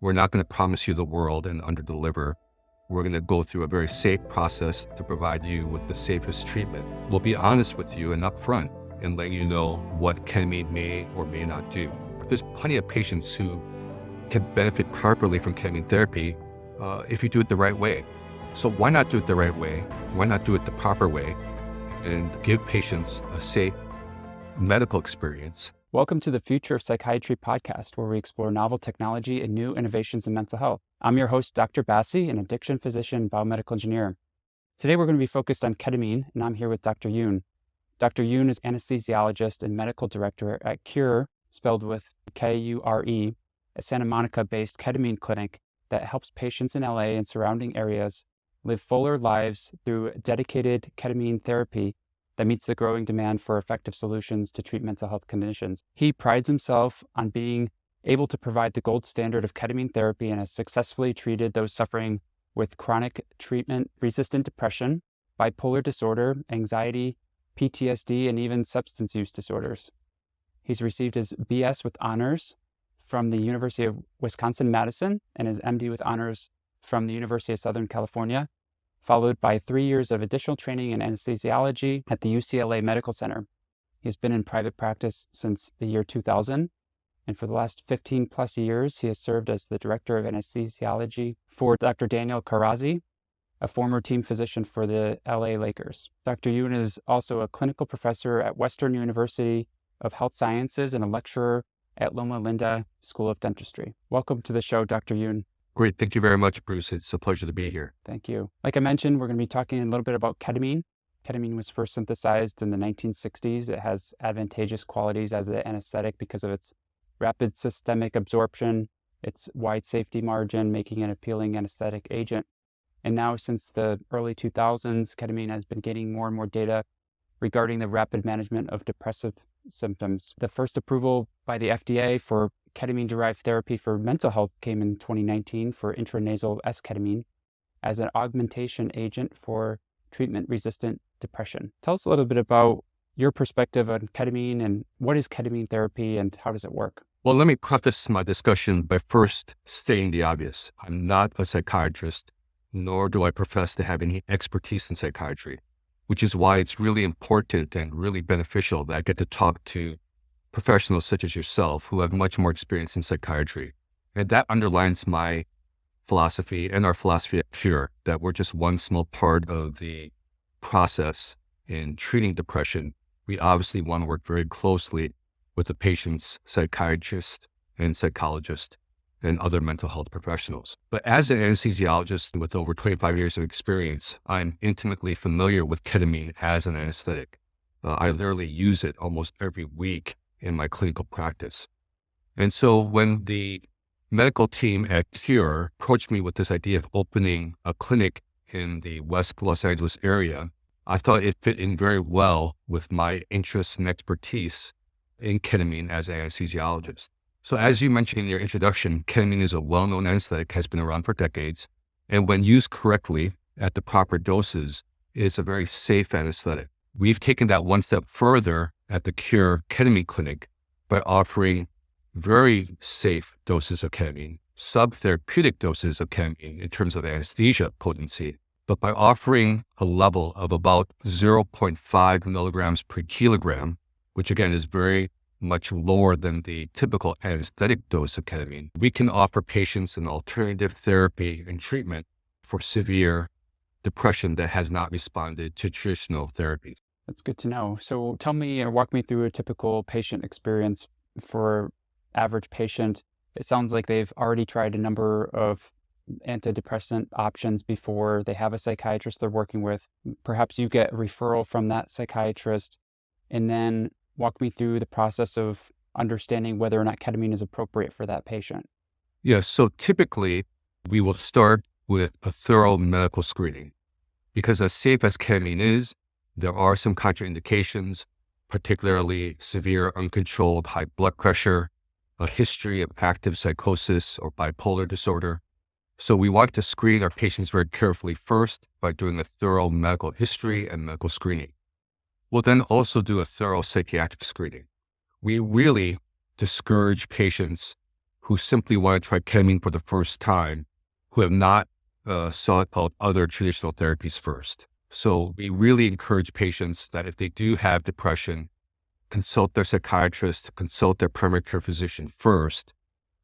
We're not going to promise you the world and underdeliver. We're going to go through a very safe process to provide you with the safest treatment. We'll be honest with you and upfront and let you know what ketamine may or may not do. There's plenty of patients who can benefit properly from ketamine therapy if you do it the right way. So why not do it the right way? Why not do it the proper way and give patients a safe medical experience? Welcome to the Future of Psychiatry podcast, where we explore novel technology and new innovations in mental health. I'm your host, Dr. Bassi, an addiction physician and biomedical engineer. Today, we're going to be focused on ketamine, and I'm here with Dr. Yoon. Dr. Yoon is anesthesiologist and medical director at Kure, spelled with K-U-R-E, a Santa Monica-based ketamine clinic that helps patients in LA and surrounding areas live fuller lives through dedicated ketamine therapy that meets the growing demand for effective solutions to treat mental health conditions. He prides himself on being able to provide the gold standard of ketamine therapy and has successfully treated those suffering with chronic treatment-resistant depression, bipolar disorder, anxiety, PTSD, and even substance use disorders. He's received his BS with honors from the University of Wisconsin-Madison and his MD with honors from the University of Southern California, followed by 3 years of additional training in anesthesiology at the UCLA Medical Center. He's been in private practice since the year 2000, and for the last 15 plus years, he has served as the director of anesthesiology for Dr. Daniel Karazi, a former team physician for the LA Lakers. Dr. Yoon is also a clinical professor at Western University of Health Sciences and a lecturer at Loma Linda School of Dentistry. Welcome to the show, Dr. Yoon. Great. Thank you very much, Bruce. It's a pleasure to be here. Thank you. Like I mentioned, we're going to be talking a little bit about ketamine. Ketamine was first synthesized in the 1960s. It has advantageous qualities as an anesthetic because of its rapid systemic absorption, its wide safety margin, making it an appealing anesthetic agent. And now, since the early 2000s, ketamine has been gaining more and more data regarding the rapid management of depressive symptoms. The first approval by the FDA for ketamine-derived therapy for mental health came in 2019 for intranasal S-ketamine as an augmentation agent for treatment-resistant depression. Tell us a little bit about your perspective on ketamine and what is ketamine therapy and how does it work? Well, let me preface my discussion by first stating the obvious. I'm not a psychiatrist, nor do I profess to have any expertise in psychiatry, which is why it's really important and really beneficial that I get to talk to professionals such as yourself who have much more experience in psychiatry. And that underlines my philosophy and our philosophy at Kure, that we're just one small part of the process in treating depression. We obviously want to work very closely with the patient's psychiatrist and psychologist and other mental health professionals. But as an anesthesiologist with over 25 years of experience, I'm intimately familiar with ketamine as an anesthetic. I literally use it almost every week in my clinical practice. And so when the medical team at Kure approached me with this idea of opening a clinic in the West Los Angeles area, I thought it fit in very well with my interests and expertise in ketamine as an anesthesiologist. So as you mentioned in your introduction, ketamine is a well-known anesthetic, has been around for decades, and when used correctly at the proper doses, is a very safe anesthetic. We've taken that one step further at the Kure Ketamine Clinic by offering very safe doses of ketamine, subtherapeutic doses of ketamine in terms of anesthesia potency, but by offering a level of about 0.5 milligrams per kilogram, which again is very much lower than the typical anesthetic dose of ketamine, we can offer patients an alternative therapy and treatment for severe depression that has not responded to traditional therapies. That's good to know. So tell me or walk me through a typical patient experience for average patient. It sounds like they've already tried a number of antidepressant options before. They have a psychiatrist they're working with. Perhaps you get a referral from that psychiatrist, and then walk me through the process of understanding whether or not ketamine is appropriate for that patient. Yes. So typically we will start with a thorough medical screening because as safe as ketamine is, there are some contraindications, particularly severe uncontrolled high blood pressure, a history of active psychosis or bipolar disorder. So we want to screen our patients very carefully first by doing a thorough medical history and medical screening. We'll then also do a thorough psychiatric screening. We really discourage patients who simply want to try ketamine for the first time, who have not sought out other traditional therapies first. So we really encourage patients that if they do have depression, consult their psychiatrist, consult their primary care physician first,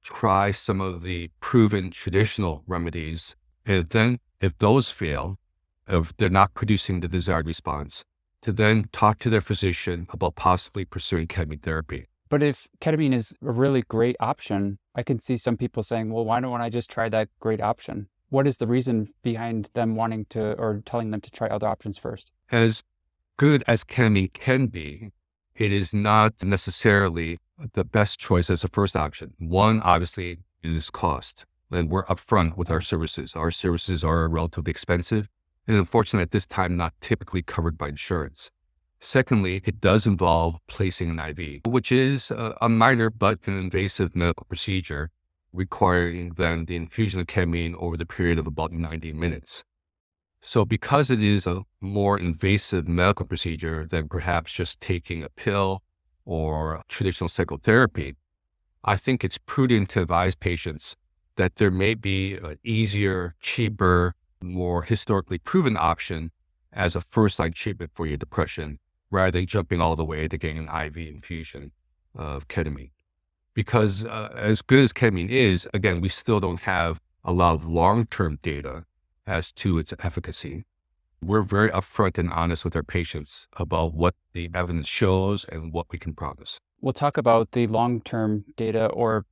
try some of the proven traditional remedies, and then if those fail, if they're not producing the desired response, to then talk to their physician about possibly pursuing ketamine therapy. But if ketamine is a really great option, I can see some people saying, well, why don't I just try that great option? What is the reason behind them wanting to, or telling them to try other options first? As good as ketamine can be, it is not necessarily the best choice as a first option. One, obviously, is cost. And we're upfront with our services. Our services are relatively expensive, and unfortunately at this time, not typically covered by insurance. Secondly, it does involve placing an IV, which is a minor but an invasive medical procedure, requiring then the infusion of ketamine over the period of about 90 minutes. So because it is a more invasive medical procedure than perhaps just taking a pill or traditional psychotherapy, I think it's prudent to advise patients that there may be an easier, cheaper, more historically proven option as a first-line treatment for your depression, rather than jumping all the way to getting an IV infusion of ketamine. Because as good as ketamine is, again, we still don't have a lot of long-term data as to its efficacy. We're very upfront and honest with our patients about what the evidence shows and what we can promise. We'll talk about the long-term data or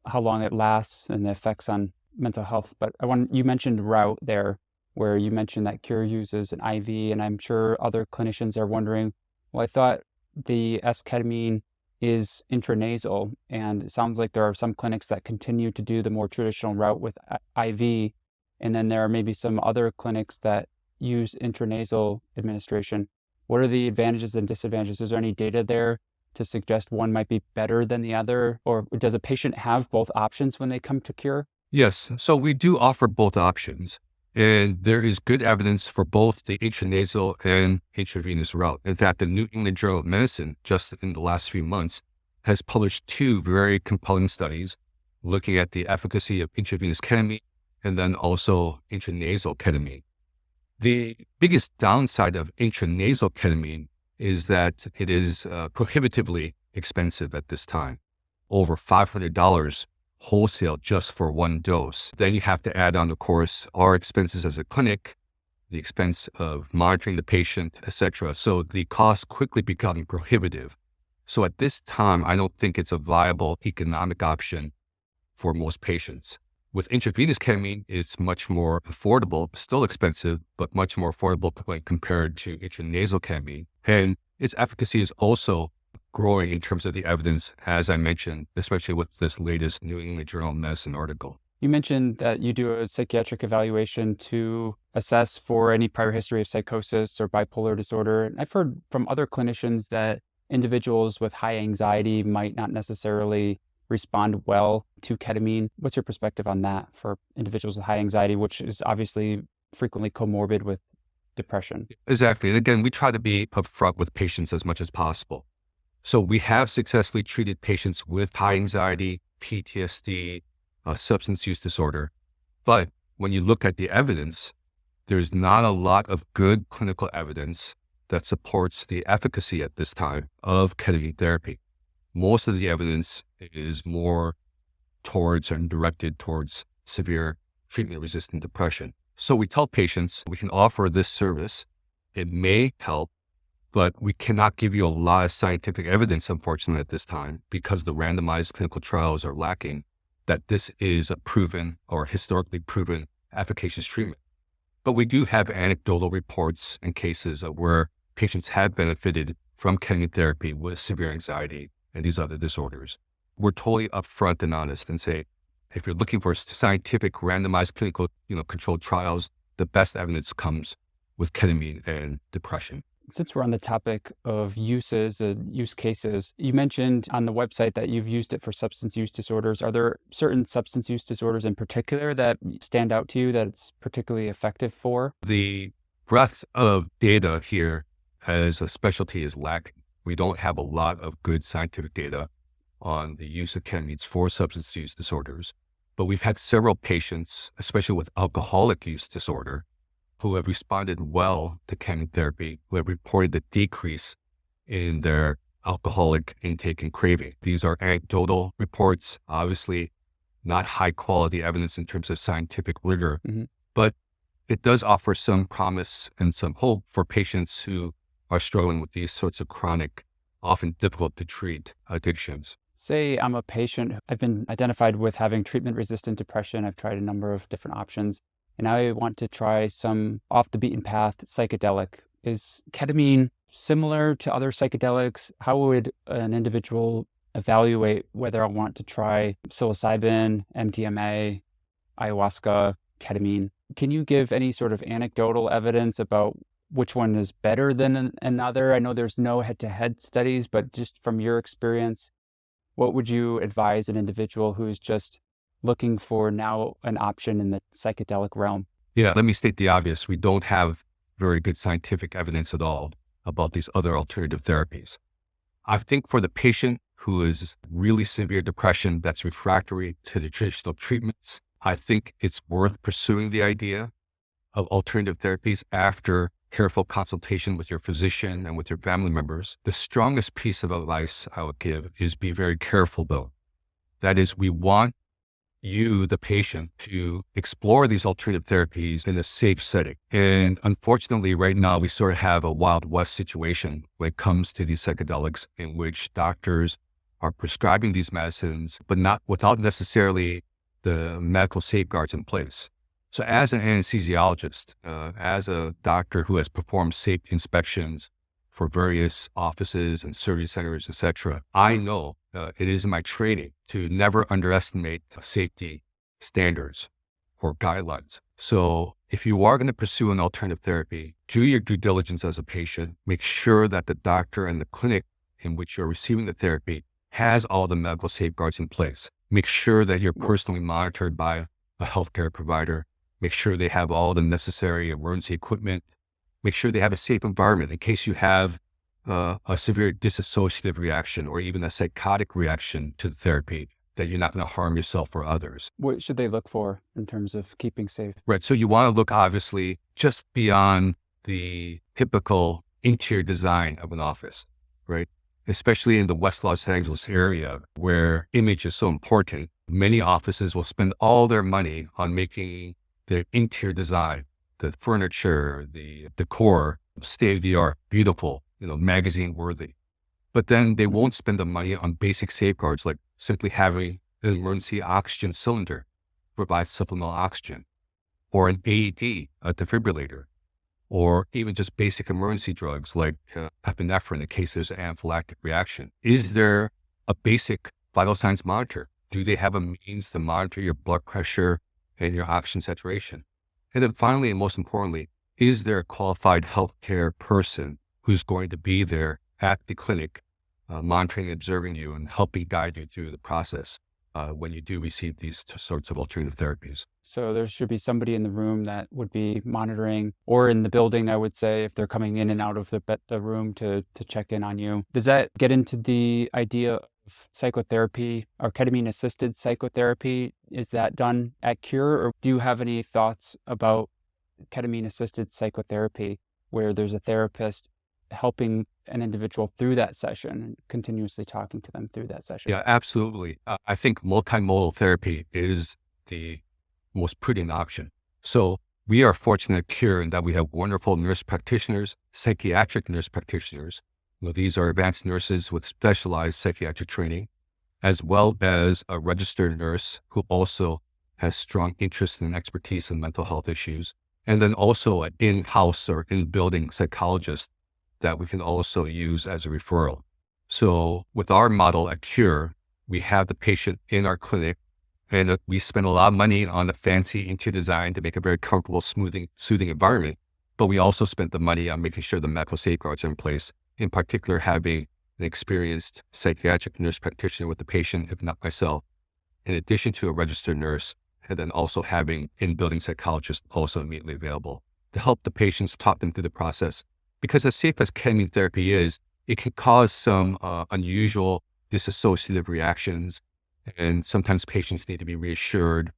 how long it lasts and the effects on mental health. But you mentioned route there, where you mentioned that Kure uses an IV, and I'm sure other clinicians are wondering, well, I thought the S-ketamine is intranasal, and it sounds like there are some clinics that continue to do the more traditional route with IV, and then there are maybe some other clinics that use intranasal administration. What are the advantages and disadvantages? Is there any data there to suggest one might be better than the other? Or does a patient have both options when they come to Kure? Yes, so we do offer both options. And there is good evidence for both the intranasal and intravenous route. In fact, the New England Journal of Medicine, just in the last few months, has published 2 very compelling studies looking at the efficacy of intravenous ketamine and then also intranasal ketamine. The biggest downside of intranasal ketamine is that it is prohibitively expensive at this time, over $500 wholesale just for one dose. Then you have to add on, of course, our expenses as a clinic, the expense of monitoring the patient, etc. So the costs quickly become prohibitive. So at this time, I don't think it's a viable economic option for most patients. With intravenous ketamine, it's much more affordable, still expensive, but much more affordable when compared to intranasal ketamine. And its efficacy is also growing in terms of the evidence, as I mentioned, especially with this latest New England Journal of Medicine article. You mentioned that you do a psychiatric evaluation to assess for any prior history of psychosis or bipolar disorder. And I've heard from other clinicians that individuals with high anxiety might not necessarily respond well to ketamine. What's your perspective on that for individuals with high anxiety, which is obviously frequently comorbid with depression? Exactly. And again, we try to be upfront with patients as much as possible. So we have successfully treated patients with high anxiety, PTSD, substance use disorder. But when you look at the evidence, there's not a lot of good clinical evidence that supports the efficacy at this time of ketamine therapy. Most of the evidence is more towards and directed towards severe treatment-resistant depression. So we tell patients we can offer this service. It may help, but we cannot give you a lot of scientific evidence, unfortunately, at this time, because the randomized clinical trials are lacking, that this is a proven or historically proven efficacious treatment. But we do have anecdotal reports and cases of where patients have benefited from ketamine therapy with severe anxiety and these other disorders. We're totally upfront and honest and say, if you're looking for scientific randomized clinical controlled trials, the best evidence comes with ketamine and depression. Since we're on the topic of uses and use cases, you mentioned on the website that you've used it for substance use disorders. Are there certain substance use disorders in particular that stand out to you that it's particularly effective for? The breadth of data here as a specialty is lacking. We don't have a lot of good scientific data on the use of ketamine for substance use disorders, but we've had several patients, especially with alcoholic use disorder, who have responded well to ketamine therapy, who have reported a decrease in their alcoholic intake and craving. These are anecdotal reports, obviously not high quality evidence in terms of scientific rigor, but it does offer some promise and some hope for patients who are struggling with these sorts of chronic, often difficult to treat addictions. Say I'm a patient, I've been identified with having treatment-resistant depression. I've tried a number of different options, and I want to try some off the beaten path psychedelic. Is ketamine similar to other psychedelics? How would an individual evaluate whether I want to try psilocybin, MDMA, ayahuasca, ketamine? Can you give any sort of anecdotal evidence about which one is better than another? I know there's no head-to-head studies, but just from your experience, what would you advise an individual who's just looking for now an option in the psychedelic realm? Yeah, let me state the obvious. We don't have very good scientific evidence at all about these other alternative therapies. I think for the patient who is really severe depression that's refractory to the traditional treatments, I think it's worth pursuing the idea of alternative therapies after careful consultation with your physician and with your family members. The strongest piece of advice I would give is be very careful though. That is, we want you, the patient, to explore these alternative therapies in a safe setting. And unfortunately, right now, we sort of have a Wild West situation when it comes to these psychedelics in which doctors are prescribing these medicines, but not without necessarily the medical safeguards in place. So as an anesthesiologist, as a doctor who has performed safe inspections for various offices and surgery centers, etc., I know it is in my training to never underestimate safety standards or guidelines. So if you are going to pursue an alternative therapy, do your due diligence as a patient. Make sure that the doctor and the clinic in which you're receiving the therapy has all the medical safeguards in place. Make sure that you're personally monitored by a healthcare provider. Make sure they have all the necessary emergency equipment. Make sure they have a safe environment in case you have a severe dissociative reaction or even a psychotic reaction to the therapy, that you're not going to harm yourself or others. What should they look for in terms of keeping safe? Right. So you want to look obviously just beyond the typical interior design of an office, right? Especially in the West Los Angeles area where image is so important. Many offices will spend all their money on making their interior design, the furniture, the decor, state-of-the-art, beautiful, magazine worthy. But then they won't spend the money on basic safeguards like simply having an emergency oxygen cylinder provide supplemental oxygen, or an AED, a defibrillator, or even just basic emergency drugs like epinephrine in case there's an anaphylactic reaction. Is there a basic vital signs monitor? Do they have a means to monitor your blood pressure and your oxygen saturation? And then finally, and most importantly, is there a qualified healthcare person who's going to be there at the clinic, monitoring and observing you and helping guide you through the process when you do receive these sorts of alternative therapies? So there should be somebody in the room that would be monitoring, or in the building, I would say, if they're coming in and out of the room to check in on you. Does that get into the idea of psychotherapy or ketamine-assisted psychotherapy? Is that done at Kure, or do you have any thoughts about ketamine-assisted psychotherapy where there's a therapist helping an individual through that session and continuously talking to them through that session? Yeah, absolutely. I think multimodal therapy is the most prudent option. So we are fortunate at Kure in that we have wonderful nurse practitioners, psychiatric nurse practitioners. These are advanced nurses with specialized psychiatric training, as well as a registered nurse who also has strong interest and expertise in mental health issues. And then also an in-house or in-building psychologist that we can also use as a referral. So with our model at Kure, we have the patient in our clinic, and we spend a lot of money on the fancy interior design to make a very comfortable, soothing environment. But we also spent the money on making sure the medical safeguards are in place, in particular having an experienced psychiatric nurse practitioner with the patient, if not myself, in addition to a registered nurse, and then also having in-building psychologists also immediately available to help the patients, talk them through the process. Because as safe as ketamine therapy is, it can cause some unusual dissociative reactions. And sometimes patients need to be reassured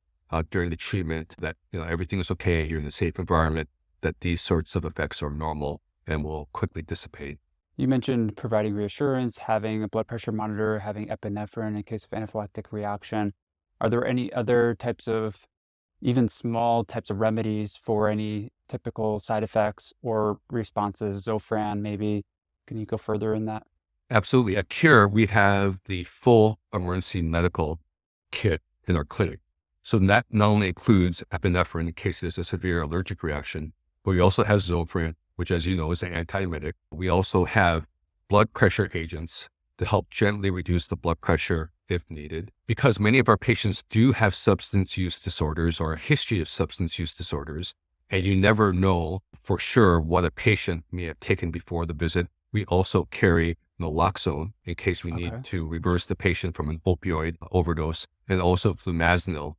during the treatment that everything is okay, you're in a safe environment, that these sorts of effects are normal and will quickly dissipate. You mentioned providing reassurance, having a blood pressure monitor, having epinephrine in case of anaphylactic reaction. Are there any other types of, even small types of remedies for any typical side effects or responses? Zofran, maybe. Can you go further in that? Absolutely. At Kure, we have the full emergency medical kit in our clinic. So that not only includes epinephrine in case there's a severe allergic reaction, but we also have Zofran, which, as you know, is an antiemetic. We also have blood pressure agents to help gently reduce the blood pressure if needed. Because many of our patients do have substance use disorders or a history of substance use disorders, and you never know for sure what a patient may have taken before the visit. We also carry naloxone in case we need to reverse the patient from an opioid overdose, and also flumazenil,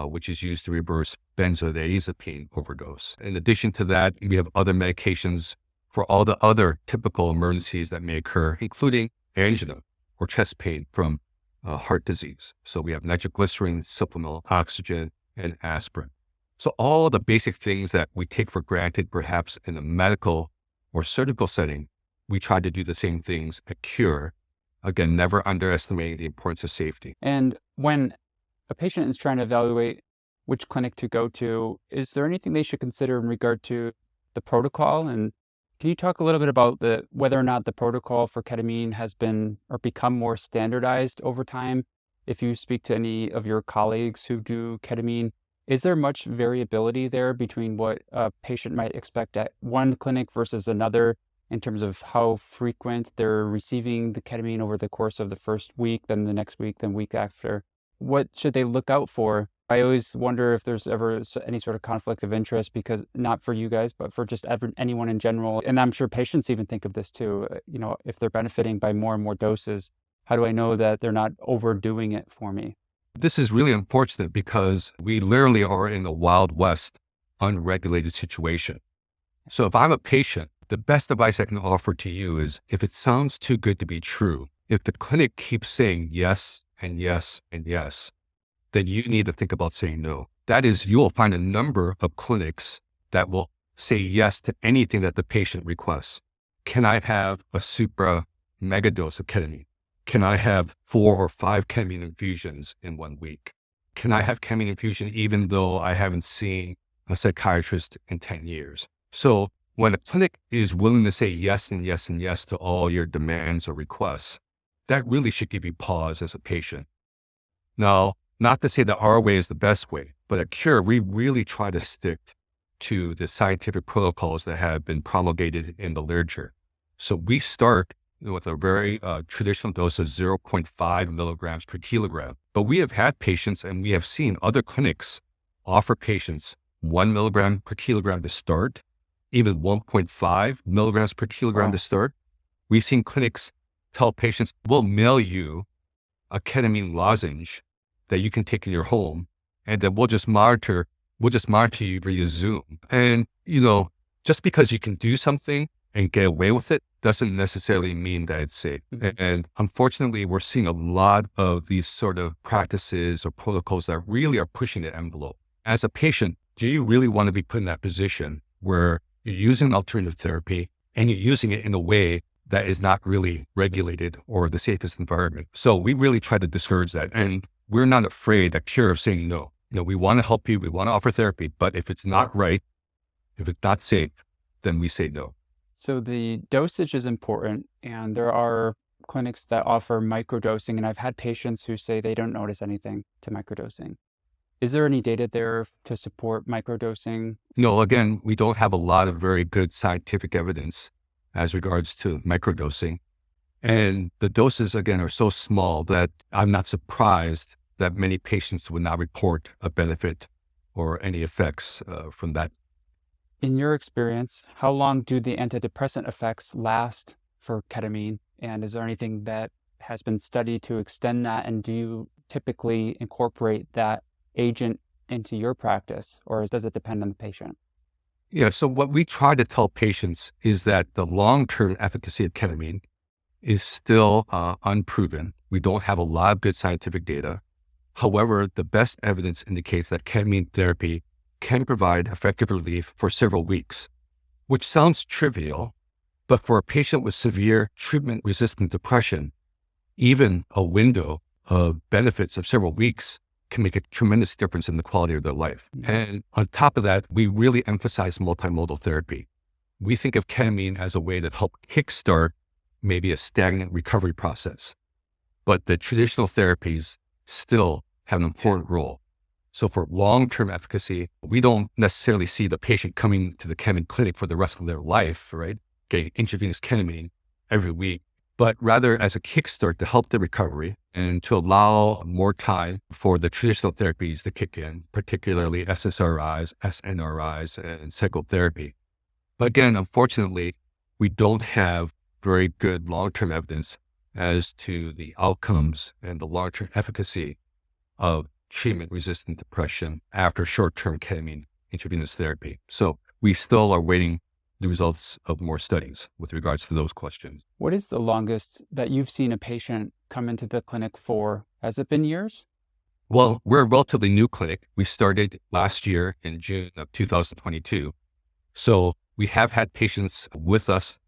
which is used to reverse benzodiazepine overdose. In addition to that, we have other medications for all the other typical emergencies that may occur, including angina or chest pain from heart disease. So we have nitroglycerin, supplemental oxygen, and aspirin. So all of the basic things that we take for granted, perhaps in a medical or surgical setting, we try to do the same things at Kure. Again, never underestimating the importance of safety. And when a patient is trying to evaluate which clinic to go to, is there anything they should consider in regard to the protocol? And can you talk a little bit about whether or not the protocol for ketamine has been or become more standardized over time? If you speak to any of your colleagues who do ketamine, is there much variability there between what a patient might expect at one clinic versus another in terms of how frequent they're receiving the ketamine over the course of the first week, then the next week, then week after? What should they look out for? I always wonder if there's ever any sort of conflict of interest, because not for you guys, but for just anyone in general. And I'm sure patients even think of this too. If they're benefiting by more and more doses, how do I know that they're not overdoing it for me? This is really unfortunate because we literally are in a Wild West, unregulated situation. So if I'm a patient, the best advice I can offer to you is, if it sounds too good to be true, if the clinic keeps saying yes and yes and yes, then you need to think about saying no. That is, you will find a number of clinics that will say yes to anything that the patient requests. Can I have a supra megadose of ketamine? Can I have 4 or 5 ketamine infusions in 1 week? Can I have ketamine infusion even though I haven't seen a psychiatrist in 10 years? So when a clinic is willing to say yes and yes and yes to all your demands or requests, that really should give you pause as a patient. Now, not to say that our way is the best way, but at Kure, we really try to stick to the scientific protocols that have been promulgated in the literature. So we start with a very traditional dose of 0.5 milligrams per kilogram. But we have had patients, and we have seen other clinics offer patients 1 milligram per kilogram to start, even 1.5 milligrams per kilogram to start. We've seen clinics tell patients, we'll mail you a ketamine lozenge that you can take in your home, and then we'll just monitor you via Zoom. And, just because you can do something and get away with it doesn't necessarily mean that it's safe. And unfortunately, we're seeing a lot of these sort of practices or protocols that really are pushing the envelope. As a patient, do you really want to be put in that position where you're using alternative therapy and you're using it in a way that is not really regulated or the safest environment? So we really try to discourage that. And we're not afraid at Kure of saying no. We want to help you. We want to offer therapy. But if it's not right, if it's not safe, then we say no. So the dosage is important, and there are clinics that offer microdosing, and I've had patients who say they don't notice anything to microdosing. Is there any data there to support microdosing? No, again, we don't have a lot of very good scientific evidence as regards to microdosing. And the doses, again, are so small that I'm not surprised that many patients would not report a benefit or any effects from that. In your experience, how long do the antidepressant effects last for ketamine? And is there anything that has been studied to extend that? And do you typically incorporate that agent into your practice, or does it depend on the patient? Yeah, so what we try to tell patients is that the long-term efficacy of ketamine is still unproven. We don't have a lot of good scientific data. However, the best evidence indicates that ketamine therapy can provide effective relief for several weeks, which sounds trivial, but for a patient with severe treatment-resistant depression, even a window of benefits of several weeks can make a tremendous difference in the quality of their life. And on top of that, we really emphasize multimodal therapy. We think of ketamine as a way to help kickstart maybe a stagnant recovery process, but the traditional therapies still have an important role. So for long-term efficacy, we don't necessarily see the patient coming to the ketamine clinic for the rest of their life, right? Getting intravenous ketamine every week, but rather as a kickstart to help the recovery and to allow more time for the traditional therapies to kick in, particularly SSRIs, SNRIs, and psychotherapy. But again, unfortunately, we don't have very good long-term evidence as to the outcomes and the long-term efficacy of treatment-resistant depression after short-term ketamine intravenous therapy. So we still are waiting the results of more studies with regards to those questions. What is the longest that you've seen a patient come into the clinic for? Has it been years? Well, we're a relatively new clinic. We started last year in June of 2022. So we have had patients with us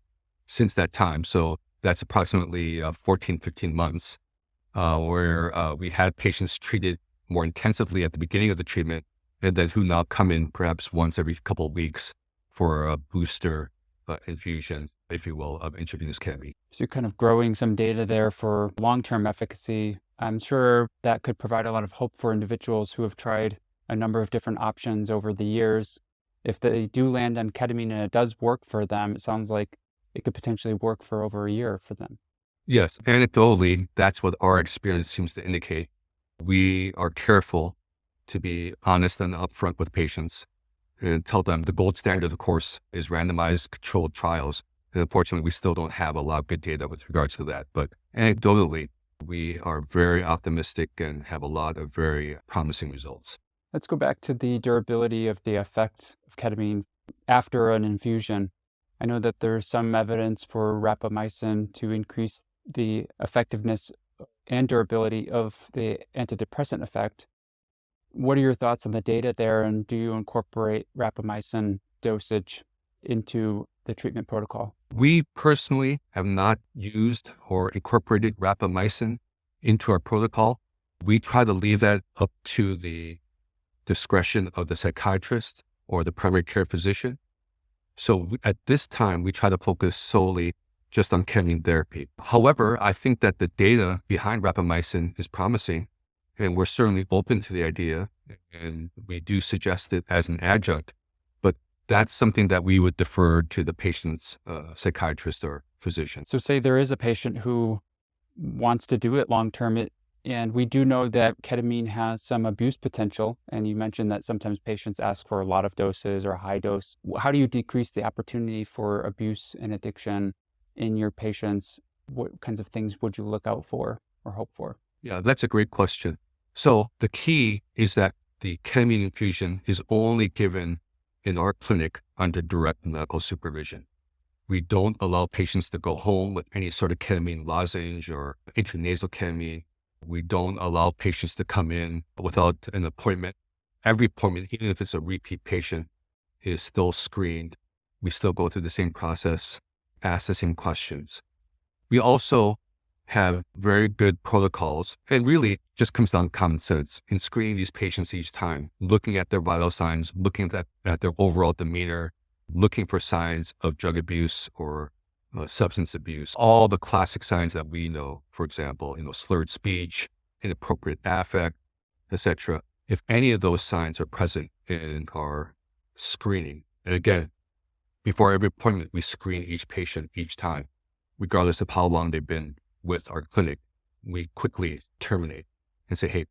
since that time. So that's approximately 14, 15 months where we had patients treated more intensively at the beginning of the treatment and then who now come in perhaps once every couple of weeks for a booster infusion, if you will, of intravenous ketamine. So you're kind of growing some data there for long-term efficacy. I'm sure that could provide a lot of hope for individuals who have tried a number of different options over the years. If they do land on ketamine and it does work for them, it sounds like it could potentially work for over a year for them. Yes, anecdotally, that's what our experience seems to indicate. We are careful to be honest and upfront with patients and tell them the gold standard, of course, is randomized controlled trials. And unfortunately, we still don't have a lot of good data with regards to that. But anecdotally, we are very optimistic and have a lot of very promising results. Let's go back to the durability of the effect of ketamine after an infusion. I know that there's some evidence for rapamycin to increase the effectiveness and durability of the antidepressant effect. What are your thoughts on the data there, and do you incorporate rapamycin dosage into the treatment protocol? We personally have not used or incorporated rapamycin into our protocol. We try to leave that up to the discretion of the psychiatrist or the primary care physician. So at this time, we try to focus solely just on ketamine therapy. However, I think that the data behind rapamycin is promising, and we're certainly open to the idea, and we do suggest it as an adjunct, but that's something that we would defer to the patient's psychiatrist or physician. So say there is a patient who wants to do it long-term, and we do know that ketamine has some abuse potential, and you mentioned that sometimes patients ask for a lot of doses or a high dose. How do you decrease the opportunity for abuse and addiction in your patients? What kinds of things would you look out for or hope for? Yeah, that's a great question. So the key is that the ketamine infusion is only given in our clinic under direct medical supervision. We don't allow patients to go home with any sort of ketamine lozenge or intranasal ketamine. We don't allow patients to come in without an appointment. Every appointment, even if it's a repeat patient, is still screened. We still go through the same process, ask the same questions. We also have very good protocols, and really just comes down to common sense in screening these patients each time, looking at their vital signs, looking at their overall demeanor, looking for signs of drug abuse or substance abuse, all the classic signs that we know, for example, slurred speech, inappropriate affect, etc. If any of those signs are present in our screening, and again, before every appointment, we screen each patient each time, regardless of how long they've been with our clinic, we quickly terminate and say, hey,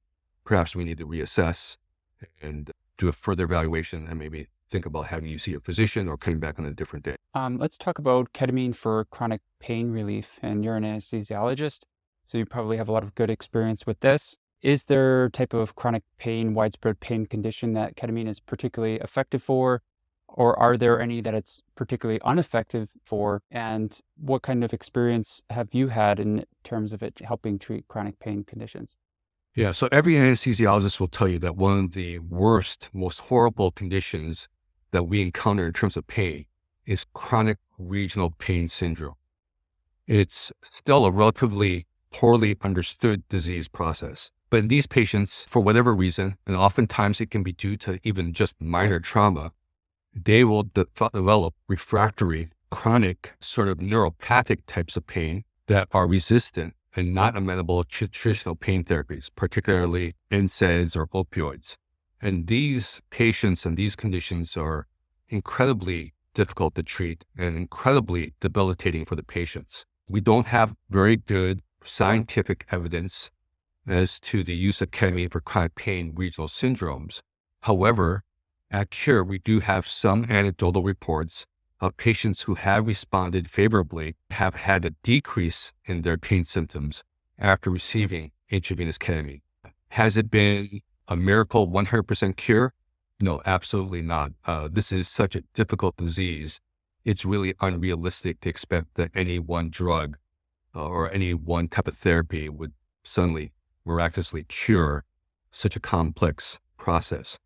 perhaps we need to reassess and do a further evaluation and maybe think about having you see a physician or coming back on a different day. Let's talk about ketamine for chronic pain relief, and you're an anesthesiologist, so you probably have a lot of good experience with this. Is there a type of chronic pain, widespread pain condition that ketamine is particularly effective for? Or are there any that it's particularly ineffective for? And what kind of experience have you had in terms of it helping treat chronic pain conditions? Yeah, so every anesthesiologist will tell you that one of the worst, most horrible conditions that we encounter in terms of pain is chronic regional pain syndrome. It's still a relatively poorly understood disease process. But in these patients, for whatever reason, and oftentimes it can be due to even just minor trauma, they will develop refractory, chronic, sort of neuropathic types of pain that are resistant and not amenable to traditional pain therapies, particularly NSAIDs or opioids. And these patients and these conditions are incredibly difficult to treat and incredibly debilitating for the patients. We don't have very good scientific evidence as to the use of ketamine for chronic pain regional syndromes. However, at Kure, we do have some anecdotal reports of patients who have responded favorably, have had a decrease in their pain symptoms after receiving intravenous ketamine. Has it been a miracle 100% cure? No, absolutely not. This is such a difficult disease. It's really unrealistic to expect that any one drug or any one type of therapy would suddenly miraculously cure such a complex process.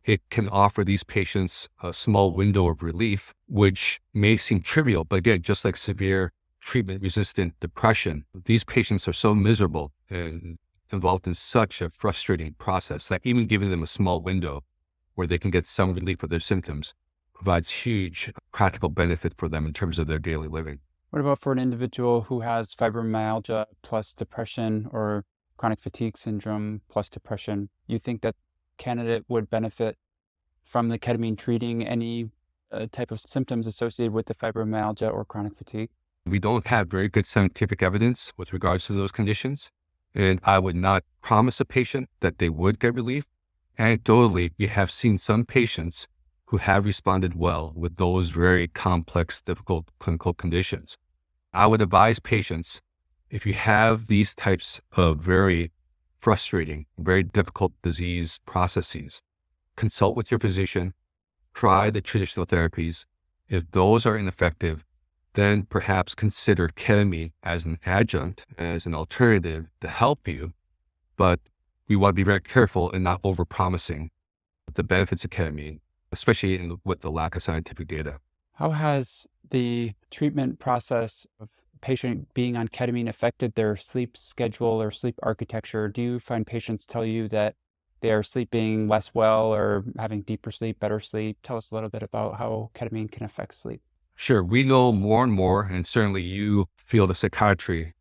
It can offer these patients a small window of relief, which may seem trivial, but again, just like severe treatment-resistant depression, these patients are so miserable and involved in such a frustrating process that even giving them a small window where they can get some relief of their symptoms provides huge practical benefit for them in terms of their daily living. What about for an individual who has fibromyalgia plus depression or chronic fatigue syndrome plus depression? You think that candidate would benefit from the ketamine treating any type of symptoms associated with the fibromyalgia or chronic fatigue? We don't have very good scientific evidence with regards to those conditions, and I would not promise a patient that they would get relief. Anecdotally, we have seen some patients who have responded well with those very complex, difficult clinical conditions. I would advise patients, if you have these types of very frustrating, very difficult disease processes, consult with your physician, try the traditional therapies. If those are ineffective, then perhaps consider ketamine as an adjunct, as an alternative to help you. But we want to be very careful in not overpromising the benefits of ketamine, especially with the lack of scientific data. How has the treatment process of patient being on ketamine affected their sleep schedule or sleep architecture? Do you find patients tell you that they are sleeping less well or having deeper sleep, better sleep? Tell us a little bit about how ketamine can affect sleep. Sure, we know more and more, and certainly you, field of psychiatry,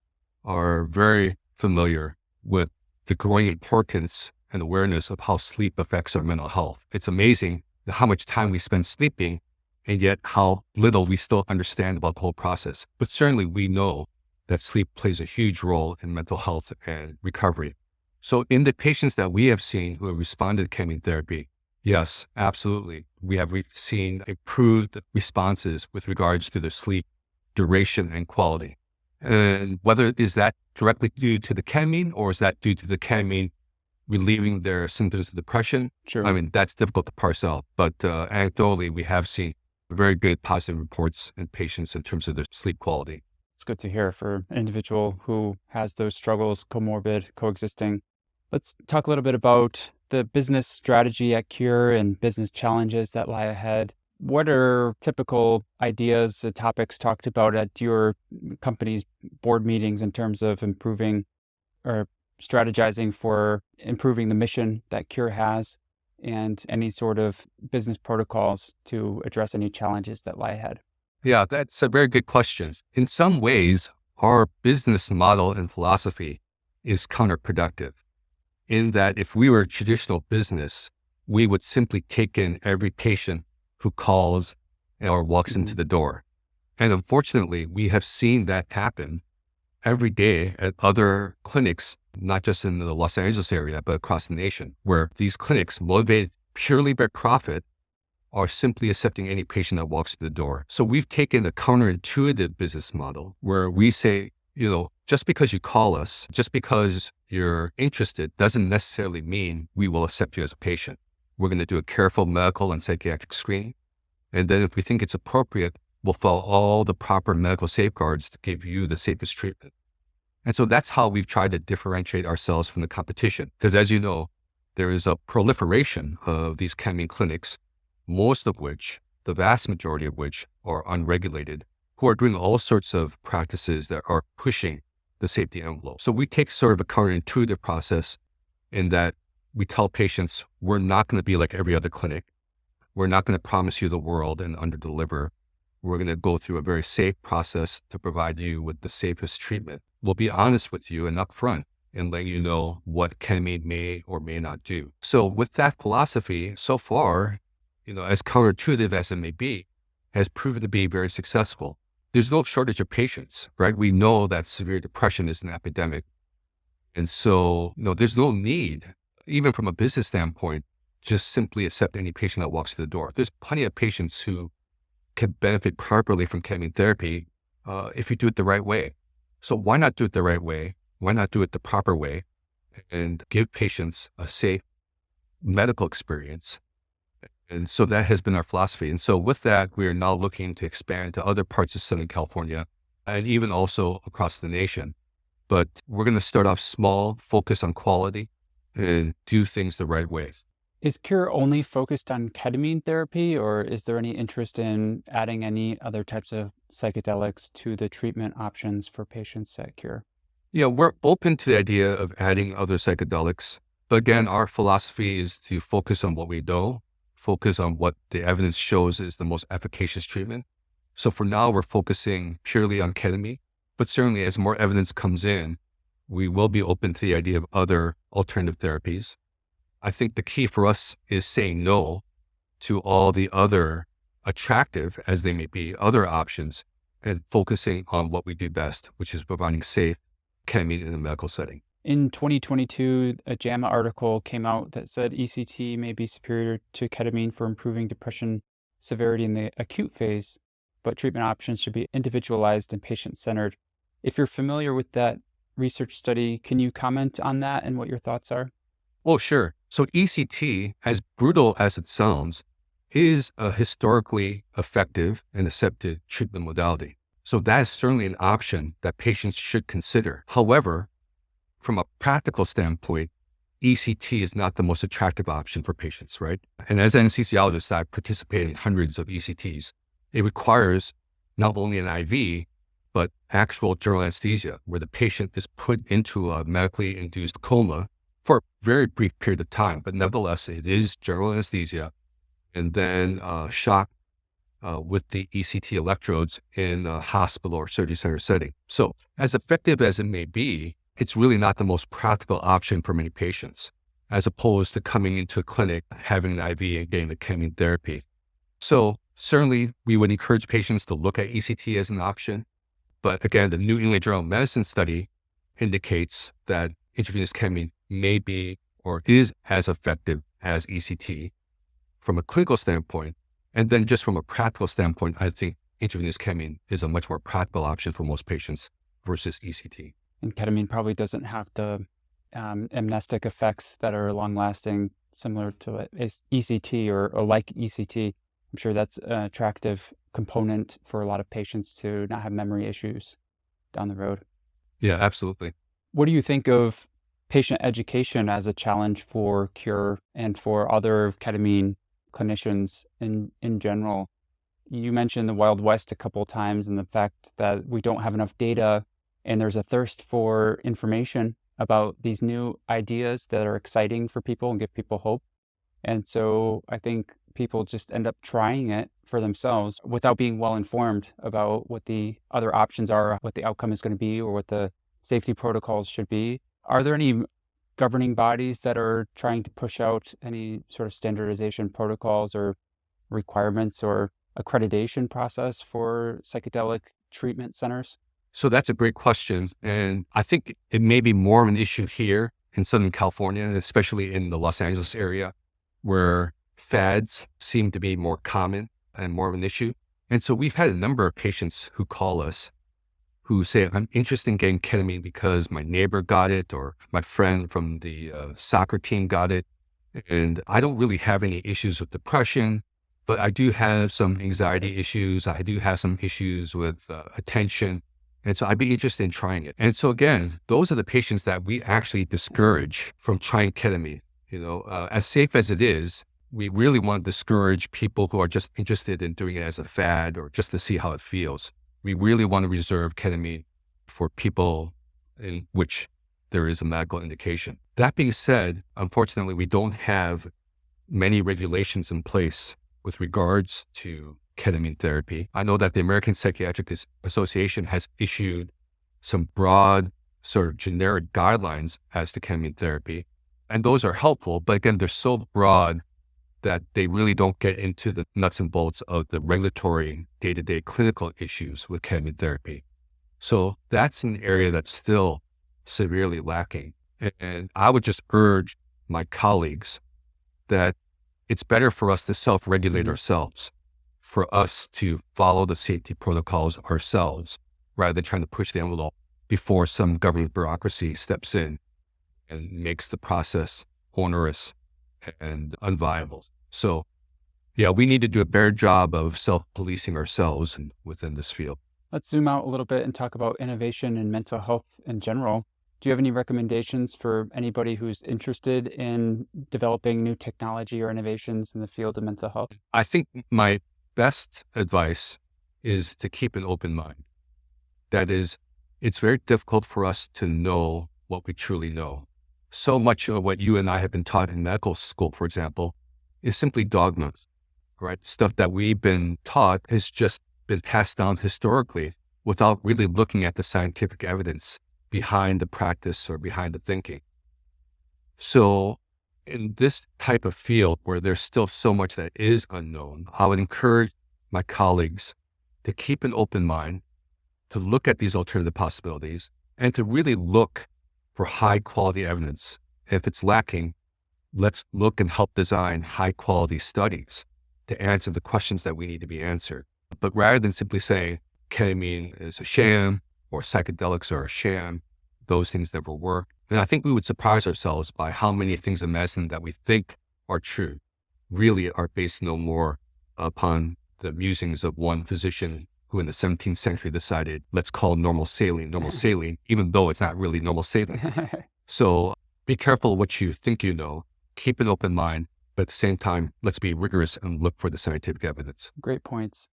are very familiar with the growing importance and awareness of how sleep affects our mental health. It's amazing how much time we spend sleeping, and yet how little we still understand about the whole process. But certainly we know that sleep plays a huge role in mental health and recovery. So in the patients that we have seen who have responded to ketamine therapy, yes, absolutely. We have seen improved responses with regards to their sleep duration and quality. And whether is that directly due to the ketamine or is that due to the ketamine relieving their symptoms of depression? Sure. I mean, that's difficult to parse out, but anecdotally, we have seen very good positive reports in patients in terms of their sleep quality. It's good to hear for an individual who has those struggles, comorbid, coexisting. Let's talk a little bit about the business strategy at Kure and business challenges that lie ahead. What are typical ideas, topics talked about at your company's board meetings in terms of improving or strategizing for improving the mission that Kure has and any sort of business protocols to address any challenges that lie ahead? Yeah, that's a very good question. In some ways, our business model and philosophy is counterproductive in that if we were a traditional business, we would simply take in every patient who calls or walks into the door. And unfortunately, we have seen that happen every day at other clinics, not just in the Los Angeles area, but across the nation, where these clinics, motivated purely by profit, are simply accepting any patient that walks through the door. So we've taken a counterintuitive business model where we say, just because you call us, just because you're interested, doesn't necessarily mean we will accept you as a patient. We're going to do a careful medical and psychiatric screening. And then if we think it's appropriate, we'll follow all the proper medical safeguards to give you the safest treatment. And so that's how we've tried to differentiate ourselves from the competition. Because as you know, there is a proliferation of these ketamine clinics, most of which, the vast majority of which, are unregulated, who are doing all sorts of practices that are pushing the safety envelope. So we take sort of a counterintuitive process in that we tell patients, we're not going to be like every other clinic. We're not going to promise you the world and underdeliver. We're going to go through a very safe process to provide you with the safest treatment. We'll be honest with you and upfront and let you know what ketamine may or may not do. So with that philosophy, so far, as counterintuitive as it may be, has proven to be very successful. There's no shortage of patients, right? We know that severe depression is an epidemic. And so, there's no need, even from a business standpoint, just simply accept any patient that walks through the door. There's plenty of patients who can benefit properly from ketamine therapy if you do it the right way. So why not do it the right way? Why not do it the proper way and give patients a safe medical experience? And so that has been our philosophy. And so with that, we are now looking to expand to other parts of Southern California and even also across the nation. But we're going to start off small, focus on quality, and do things the right way. Is Kure only focused on ketamine therapy, or is there any interest in adding any other types of psychedelics to the treatment options for patients at Kure? Yeah, we're open to the idea of adding other psychedelics. But again, our philosophy is to focus on what we know, focus on what the evidence shows is the most efficacious treatment. So for now, we're focusing purely on ketamine. But certainly as more evidence comes in, we will be open to the idea of other alternative therapies. I think the key for us is saying no to all the other attractive, as they may be, other options and focusing on what we do best, which is providing safe ketamine in a medical setting. In 2022, a JAMA article came out that said ECT may be superior to ketamine for improving depression severity in the acute phase, but treatment options should be individualized and patient-centered. If you're familiar with that research study, can you comment on that and what your thoughts are? Oh, sure. So ECT, as brutal as it sounds, is a historically effective and accepted treatment modality. So that is certainly an option that patients should consider. However, from a practical standpoint, ECT is not the most attractive option for patients, right? And as an anesthesiologist, I've participated in hundreds of ECTs. It requires not only an IV, but actual general anesthesia, where the patient is put into a medically induced coma for a very brief period of time. But nevertheless, it is general anesthesia and then shock with the ECT electrodes in a hospital or surgery center setting. So as effective as it may be, it's really not the most practical option for many patients, as opposed to coming into a clinic, having an IV and getting the ketamine therapy. So certainly we would encourage patients to look at ECT as an option. But again, the New England Journal of Medicine study indicates that intravenous ketamine may be or is as effective as ECT from a clinical standpoint. And then just from a practical standpoint, I think intravenous ketamine is a much more practical option for most patients versus ECT. And ketamine probably doesn't have the amnestic effects that are long-lasting, similar to ECT or like ECT. I'm sure that's an attractive component for a lot of patients to not have memory issues down the road. Yeah, absolutely. What do you think of patient education as a challenge for Kure and for other ketamine clinicians in general? You mentioned the Wild West a couple of times and the fact that we don't have enough data and there's a thirst for information about these new ideas that are exciting for people and give people hope. And so I think people just end up trying it for themselves without being well informed about what the other options are, what the outcome is going to be, or what the safety protocols should be. Are there any governing bodies that are trying to push out any sort of standardization protocols or requirements or accreditation process for psychedelic treatment centers? So that's a great question. And I think it may be more of an issue here in Southern California, especially in the Los Angeles area, where fads seem to be more common and more of an issue. And so we've had a number of patients who call us who say, I'm interested in getting ketamine because my neighbor got it or my friend from the soccer team got it. And I don't really have any issues with depression, but I do have some anxiety issues. I do have some issues with attention. And so I'd be interested in trying it. And so again, those are the patients that we actually discourage from trying ketamine. As safe as it is, we really want to discourage people who are just interested in doing it as a fad or just to see how it feels. We really want to reserve ketamine for people in which there is a medical indication. That being said, unfortunately, we don't have many regulations in place with regards to ketamine therapy. I know that the American Psychiatric Association has issued some broad sort of generic guidelines as to ketamine therapy, and those are helpful, but again, they're so broad that they really don't get into the nuts and bolts of the regulatory day-to-day clinical issues with ketamine therapy. So that's an area that's still severely lacking. And I would just urge my colleagues that it's better for us to self-regulate ourselves, for us to follow the safety protocols ourselves, rather than trying to push the envelope before some government bureaucracy steps in and makes the process onerous and unviable. So yeah, we need to do a better job of self-policing ourselves within this field. Let's zoom out a little bit and talk about innovation in mental health in general. Do you have any recommendations for anybody who's interested in developing new technology or innovations in the field of mental health? I think my best advice is to keep an open mind. That is, it's very difficult for us to know what we truly know. So much of what you and I have been taught in medical school, for example, is simply dogmas, right? Stuff that we've been taught has just been passed down historically without really looking at the scientific evidence behind the practice or behind the thinking. So in this type of field where there's still so much that is unknown, I would encourage my colleagues to keep an open mind, to look at these alternative possibilities, and to really look for high quality evidence. If it's lacking, let's look and help design high quality studies to answer the questions that we need to be answered. But rather than simply saying ketamine is a sham or psychedelics are a sham, those things never work. And I think we would surprise ourselves by how many things in medicine that we think are true really are based no more upon the musings of one physician who in the 17th century decided, let's call normal saline, even though it's not really normal saline. So be careful what you think you know, keep an open mind, but at the same time, let's be rigorous and look for the scientific evidence. Great points.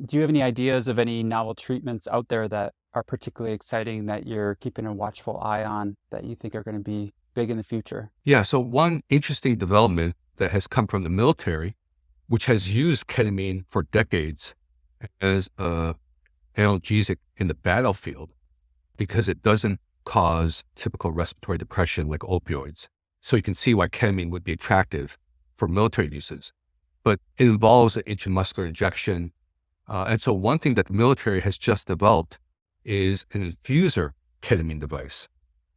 Do you have any ideas of any novel treatments out there that are particularly exciting that you're keeping a watchful eye on that you think are going to be big in the future? Yeah, so one interesting development that has come from the military, which has used ketamine for decades as an analgesic in the battlefield because it doesn't cause typical respiratory depression like opioids. So you can see why ketamine would be attractive for military uses. But it involves an intramuscular injection. And so one thing that the military has just developed is an infuser ketamine device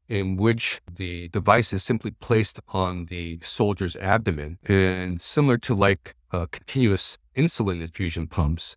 in which the device is simply placed on the soldier's abdomen. And similar to like continuous insulin infusion pumps,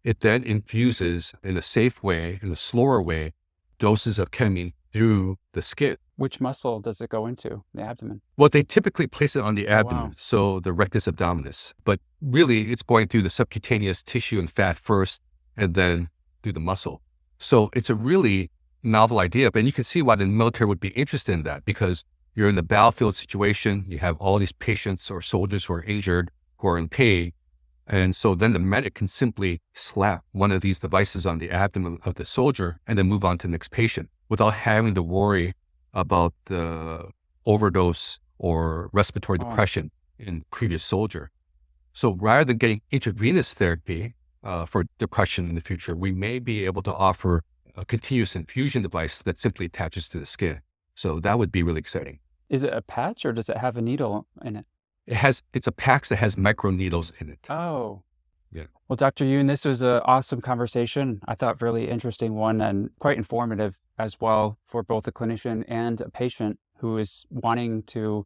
it then infuses in a safe way, in a slower way, doses of ketamine through the skin. Which muscle does it go into? The abdomen? Well, they typically place it on the abdomen, Wow. so the rectus abdominis. But really, it's going through the subcutaneous tissue and fat first, and then through the muscle. So it's a really novel idea, and you can see why the military would be interested in that, because you're in the battlefield situation, you have all these patients or soldiers who are injured, who are in pain, and so then the medic can simply slap one of these devices on the abdomen of the soldier and then move on to the next patient without having to worry about the overdose or respiratory depression in the previous soldier. So rather than getting intravenous therapy for depression in the future, we may be able to offer a continuous infusion device that simply attaches to the skin. So that would be really exciting. Is it a patch or does it have a needle in it? It's a patch that has microneedles in it. Oh. Yeah. Well, Dr. Yoon, this was an awesome conversation. I thought really interesting one and quite informative as well for both a clinician and a patient who is wanting to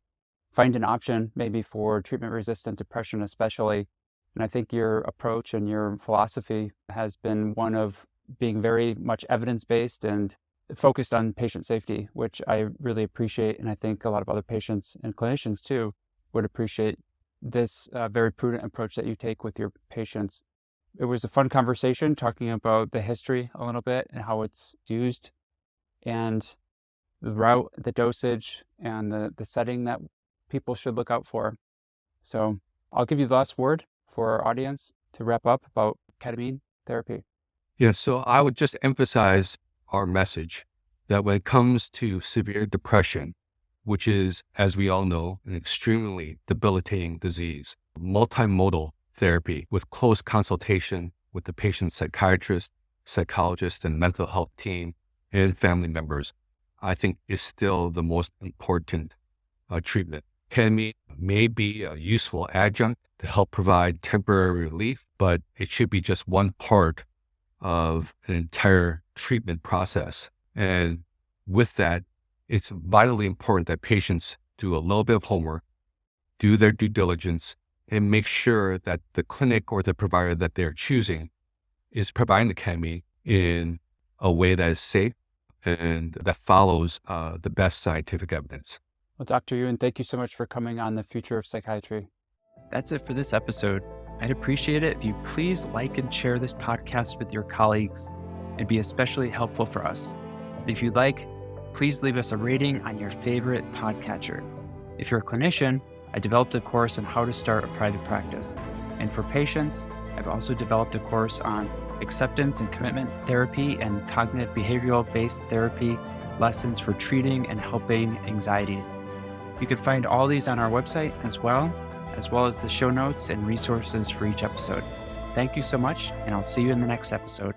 find an option maybe for treatment-resistant depression especially. And I think your approach and your philosophy has been one of being very much evidence-based and focused on patient safety, which I really appreciate. And I think a lot of other patients and clinicians too would appreciate this very prudent approach that you take with your patients. It was a fun conversation talking about the history a little bit and how it's used and the route, the dosage, and the setting that people should look out for. So I'll give you the last word for our audience to wrap up about ketamine therapy. Yeah, so I would just emphasize our message that when it comes to severe depression, which is, as we all know, an extremely debilitating disease, multimodal therapy with close consultation with the patient's psychiatrist, psychologist, and mental health team and family members, I think is still the most important treatment. Ketamine may be a useful adjunct to help provide temporary relief, but it should be just one part of an entire treatment process. And with that, it's vitally important that patients do a little bit of homework, do their due diligence, and make sure that the clinic or the provider that they're choosing is providing the ketamine in a way that is safe and that follows the best scientific evidence. Well, Dr. Ewan, thank you so much for coming on the Future of Psychiatry. That's it for this episode. I'd appreciate it if you please like and share this podcast with your colleagues. It'd be especially helpful for us. If you'd like, please leave us a rating on your favorite podcatcher. If you're a clinician, I developed a course on how to start a private practice. And for patients, I've also developed a course on acceptance and commitment therapy and cognitive behavioral-based therapy lessons for treating and helping anxiety. You can find all these on our website as well as the show notes and resources for each episode. Thank you so much, and I'll see you in the next episode.